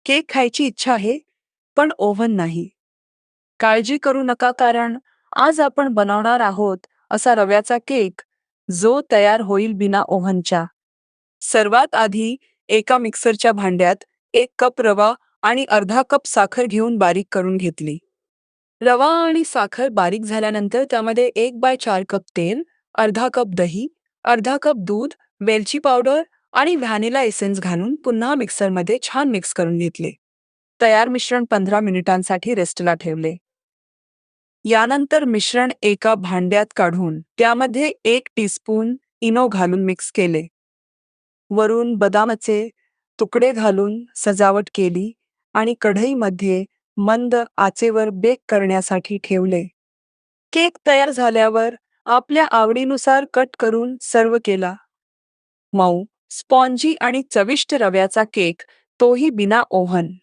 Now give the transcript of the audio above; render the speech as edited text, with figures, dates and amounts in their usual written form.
Cake खायची इच्छा आहे, पण ओव्हन नाही. काळजी करू नका कारण आज आपण बनवणार आहोत असा रव्याचा केक, जो तयार होईल बिना ओव्हनच्या. सर्वात आधी एका मिक्सरच्या भांड्यात 1 कप रवा आणि अर्धा कप साखर घेऊन बारीक करून घेतली. रवा आणि साखर बारीक झाल्यानंतर त्यामध्ये 1/4 कप तेल, अर्धा कप दही, अर्धा कप दूध, वेलची पावडर आणि व्हॅनिला एसेन्स घालून पुन्हा मिक्सरमध्ये छान मिक्स करून घेतले. तयार मिश्रण 15 मिनिटांसाठी रेस्टला ठेवले. यानंतर मिश्रण एका भांड्यात काढून त्यामध्ये 1 टीस्पून इनो घालून मिक्स केले. वरून बदामाचे तुकडे घालून सजावट केली आणि कढईमध्ये मंद आचेवर बेक करण्यासाठी ठेवले. केक तयार झाल्यावर आपल्या आवडीनुसार कट करून सर्व्ह केला. मऊ, स्पॉन्जी आणि चविष्ट रव्याचा केक, तोही बिना ओव्हन.